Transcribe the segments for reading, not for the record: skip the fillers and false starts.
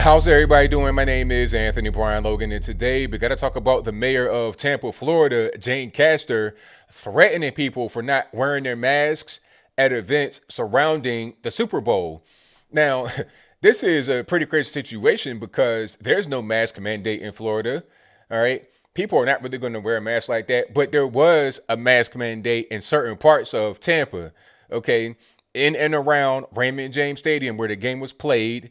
How's everybody doing? My name is Anthony Brian Logan, and today we got to talk about the mayor of Tampa, Florida, Jane Castor, threatening people for not wearing their masks at events surrounding the Super Bowl. Now, this is a pretty crazy situation because there's no mask mandate in Florida. All right. People are not really going to wear a mask like that, but there was a mask mandate in certain parts of Tampa. Okay. In and around Raymond James Stadium where the game was played.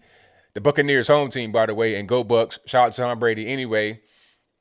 The Buccaneers home team, by the way, and go Bucks. Shout out to Tom Brady anyway.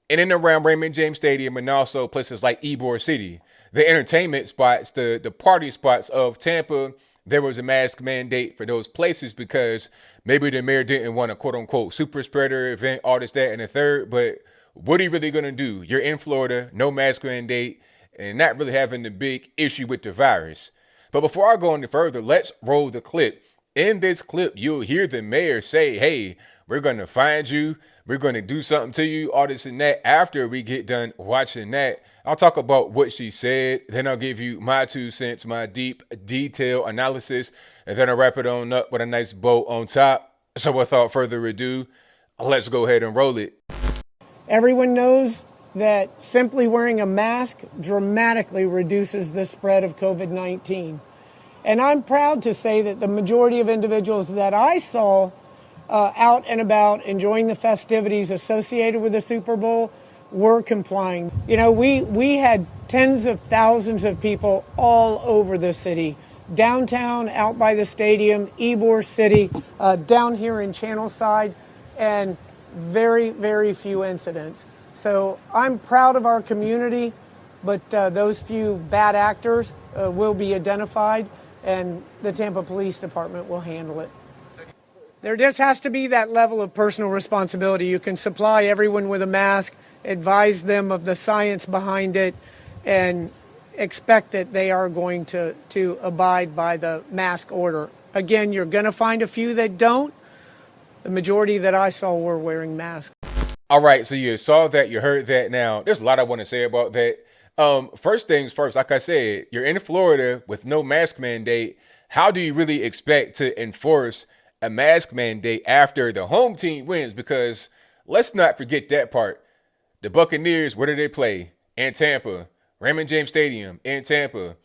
In and around Raymond James Stadium and also places like Ybor City. The entertainment spots, the party spots of Tampa, there was a mask mandate for those places because maybe the mayor didn't want a quote-unquote super spreader event, all this, that, and the third. But what are you really going to do? You're in Florida, no mask mandate, and not really having the big issue with the virus. But before I go any further, let's roll the clip. In this clip, you'll hear the mayor say, hey, we're going to find you. We're going to do something to you, all this and that. After we get done watching that, I'll talk about what she said. Then I'll give you my 2 cents, my deep, detailed analysis. And then I'll wrap it on up with a nice bow on top. So without further ado, let's go ahead and roll it. Everyone knows that simply wearing a mask dramatically reduces the spread of COVID-19. And I'm proud to say that the majority of individuals that I saw out and about enjoying the festivities associated with the Super Bowl were complying. You know, we had tens of thousands of people all over the city, downtown, out by the stadium, Ybor City, down here in Channelside, and very, very few incidents. So I'm proud of our community, but those few bad actors will be identified, and the Tampa Police Department will handle it. There just has to be that level of personal responsibility. You can supply everyone with a mask, advise them of the science behind it, and expect that they are going to abide by the mask order. Again, you're going to find a few that don't. The majority that I saw were wearing masks. All right, so you saw that, you heard that. Now, there's a lot I want to say about that. First things first, like I said, you're in Florida with no mask mandate. How do you really expect to enforce a mask mandate after the home team wins? Because let's not forget that part. The Buccaneers, where do they play? In Tampa. Raymond James Stadium in Tampa.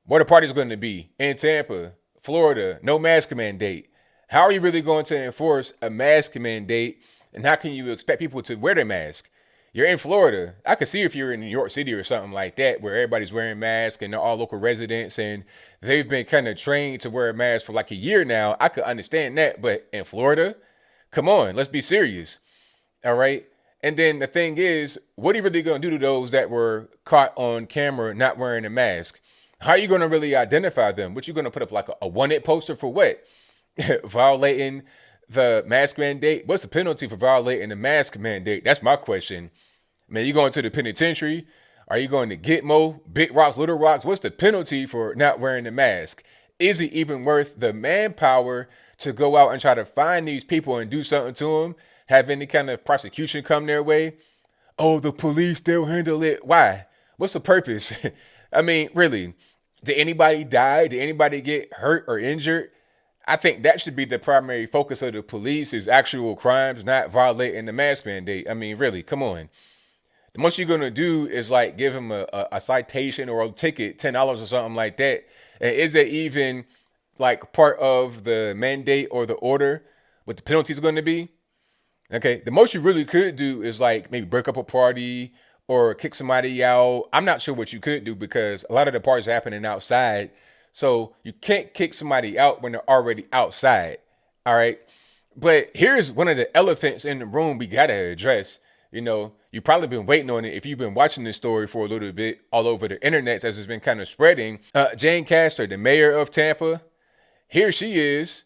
What are the parties going to be? In Tampa. Florida, no mask mandate. How are you really going to enforce a mask mandate? And how can you expect people to wear their mask? You're in Florida. I could see if you're in New York City or something like that, where everybody's wearing masks and they're all local residents and they've been kind of trained to wear a mask for like a year now. I could understand that. But in Florida, come on, let's be serious. All right. And then the thing is, what are you really going to do to those that were caught on camera not wearing a mask? How are you going to really identify them? What you going to put up like a wanted poster for what? Violating the mask mandate? What's the penalty for violating the mask mandate? That's my question. Man, you going to the penitentiary? Are you going to Gitmo, Big Rocks, Little Rocks? What's the penalty for not wearing the mask? Is it even worth the manpower to go out and try to find these people and do something to them? Have any kind of prosecution come their way? Oh, the police, they'll handle it. Why? What's the purpose? I mean, really, did anybody die? Did anybody get hurt or injured? I think that should be the primary focus of the police is actual crimes, not violating the mask mandate. I mean, really, come on. The most you're going to do is like give them a citation or a ticket, $10 or something like that. And is that even like part of the mandate or the order, what the penalties are going to be? Okay, the most you really could do is like maybe break up a party or kick somebody out. I'm not sure what you could do because a lot of the parties are happening outside. So you can't kick somebody out when they're already outside. All right. But here's one of the elephants in the room we got to address. You know, you've probably been waiting on it if you've been watching this story for a little bit all over the internet as it's been kind of spreading. Jane Castor, the mayor of Tampa, here she is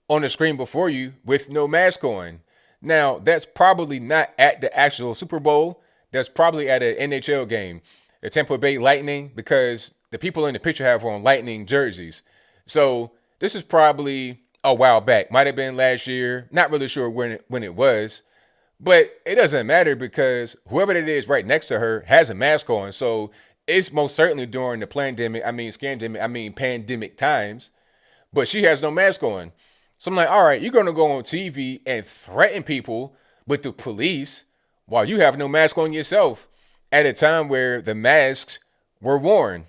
on the screen before you with no mask on. Now, that's probably not at the actual Super Bowl. That's probably at an NHL game, the Tampa Bay Lightning, because the people in the picture have on Lightning jerseys. So this is probably a while back. Might have been last year. Not really sure when it was. But it doesn't matter because whoever it is right next to her has a mask on. So it's most certainly during the pandemic times. But she has no mask on. So I'm like, all right, you're gonna go on TV and threaten people with the police while you have no mask on yourself at a time where the masks were worn.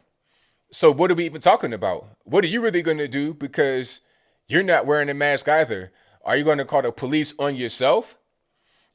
So what are we even talking about? What are you really gonna do? Because you're not wearing a mask either. Are you gonna call the police on yourself?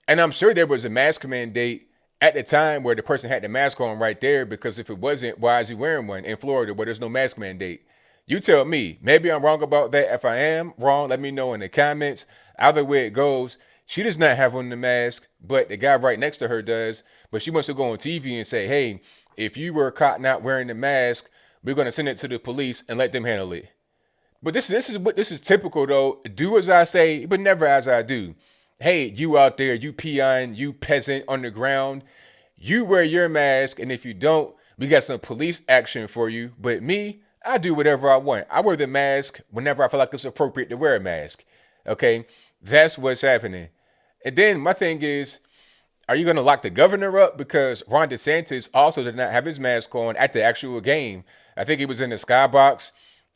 And I'm sure there was a mask mandate at the time where the person had the mask on right there, because if it wasn't, why is he wearing one in Florida where there's no mask mandate? You tell me. Maybe I'm wrong about that. If I am wrong, let me know in the comments. Either way it goes, she does not have on the mask, but the guy right next to her does. But she wants to go on TV and say, hey, if you were caught not wearing the mask, we're going to send it to the police and let them handle it. But this is typical though. Do as I say, but never as I do. Hey, you out there, you peon, you peasant on the ground, you wear your mask, and if you don't, we got some police action for you. But me, I do whatever I want. I wear the mask whenever I feel like it's appropriate to wear a mask. Okay, that's what's happening. And then my thing is, are you going to lock the governor up? Because Ron DeSantis also did not have his mask on at the actual game. I think he was in the skybox.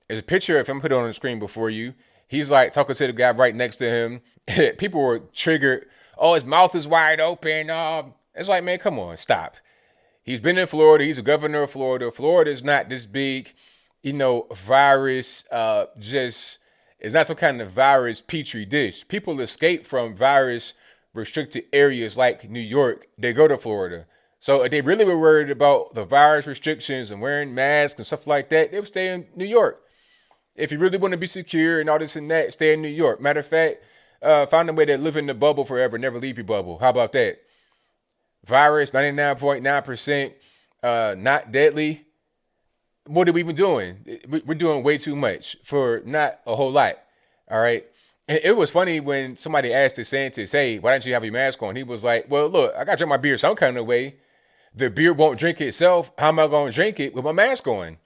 There's a picture of him put on the screen before you. He's like talking to the guy right next to him. People were triggered. Oh, his mouth is wide open. It's like, man, come on, stop. He's been in Florida. He's a governor of Florida. Florida is not this big, virus. Just it's not some kind of virus petri dish. People escape from virus restricted areas like New York. They go to Florida. So if they really were worried about the virus restrictions and wearing masks and stuff like that, they would stay in New York. If you really want to be secure and all this and that, stay in New York. Matter of fact, find a way to live in the bubble forever, never leave your bubble. How about that? Virus, 99.9%, not deadly. What are we even doing? We're doing way too much for not a whole lot. All right. And it was funny when somebody asked DeSantis, hey, why don't you have your mask on? He was like, well, look, I got to drink my beer some kind of way. The beer won't drink itself. How am I going to drink it with my mask on?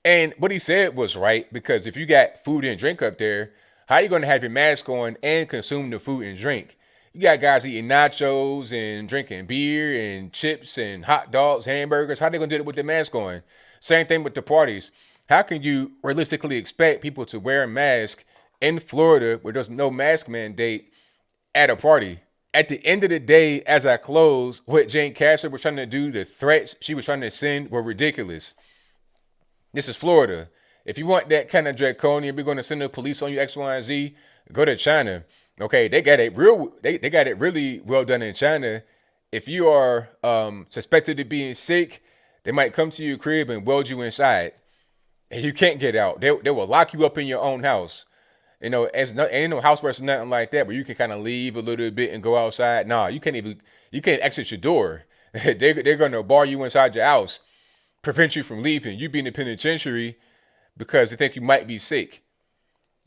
And what he said was right, because if you got food and drink up there, how are you going to have your mask on and consume the food and drink? You got guys eating nachos and drinking beer and chips and hot dogs, hamburgers. How are they going to do it with their mask on? Same thing with the parties. How can you realistically expect people to wear a mask in Florida where there's no mask mandate at a party? At the end of the day, as I close, what Jane Castor was trying to do, the threats she was trying to send were ridiculous. This is Florida. If you want that kind of draconian, we're going to send the police on you, X, Y, and Z, go to China. Okay, they got it they got it really well done in China. If you are suspected of being sick, they might come to your crib and weld you inside. And you can't get out. They will lock you up in your own house. Ain't no house arrest or nothing like that, where you can kind of leave a little bit and go outside. Nah, you can't exit your door. They're gonna bar you inside your house, prevent you from leaving. You be in the penitentiary because they think you might be sick.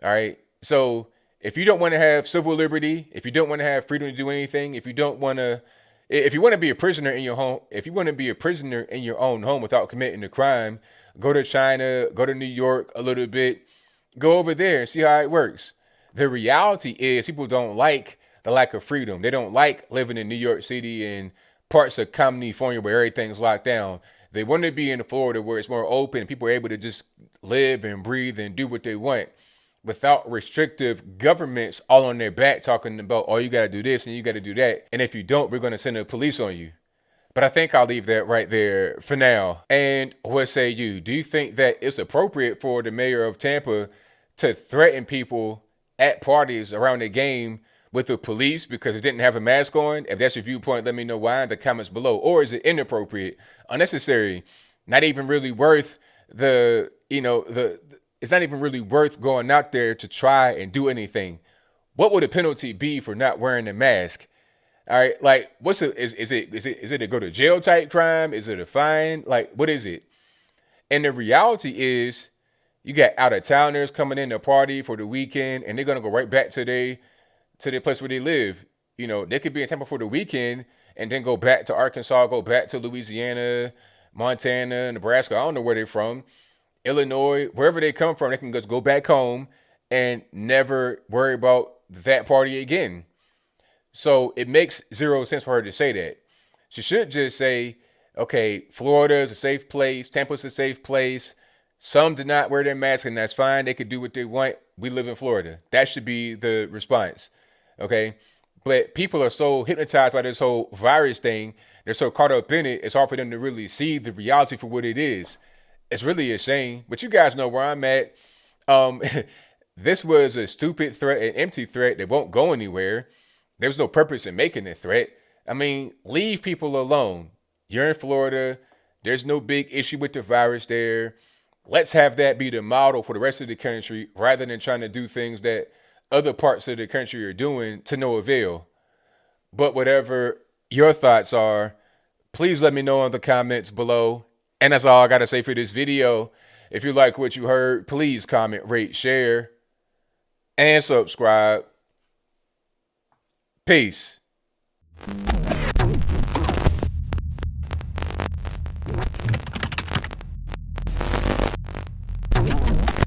All right. So if you don't want to have civil liberty, if you don't want to have freedom to do anything, if you want to be a prisoner in your home, if you want to be a prisoner in your own home without committing a crime, go to China, go to New York a little bit. Go over there and see how it works. The reality is people don't like the lack of freedom. They don't like living in New York City and parts of California where everything's locked down. They want to be in Florida where it's more open. People are able to just live and breathe and do what they want without restrictive governments all on their back talking about, oh, you got to do this and you got to do that. And if you don't, we're going to send the police on you. But I think I'll leave that right there for now. And what say you? Do you think that it's appropriate for the mayor of Tampa to threaten people at parties around the game with the police because it didn't have a mask on? If that's your viewpoint, let me know why in the comments below. Or is it inappropriate, unnecessary, not even really worth it's not even really worth going out there to try and do anything? What would the penalty be for not wearing a mask? All right, like is it a go to jail type crime? Is it a fine? Like, what is it? And the reality is, you got out of towners coming in to party for the weekend, and they're gonna go right back to their place where they live. They could be in Tampa for the weekend and then go back to Arkansas, go back to Louisiana, Montana, Nebraska. I don't know where they're from, Illinois, wherever they come from. They can just go back home and never worry about that party again. So it makes zero sense for her to say that. She should just say, okay, Florida is a safe place. Tampa's a safe place. Some did not wear their mask, and that's fine. They could do what they want. We live in Florida. That should be the response. Okay. But people are so hypnotized by this whole virus thing. They're so caught up in it. It's hard for them to really see the reality for what it is. It's really a shame. But you guys know where I'm at. Um, this was a stupid threat, an empty threat that won't go anywhere. There was no purpose in making the threat. I mean, leave people alone. You're in Florida. There's no big issue with the virus there. Let's have that be the model for the rest of the country rather than trying to do things that other parts of the country are doing to no avail. But whatever your thoughts are, please let me know in the comments below. And that's all I got to say for this video. If you like what you heard, please comment, rate, share, and subscribe. Peace.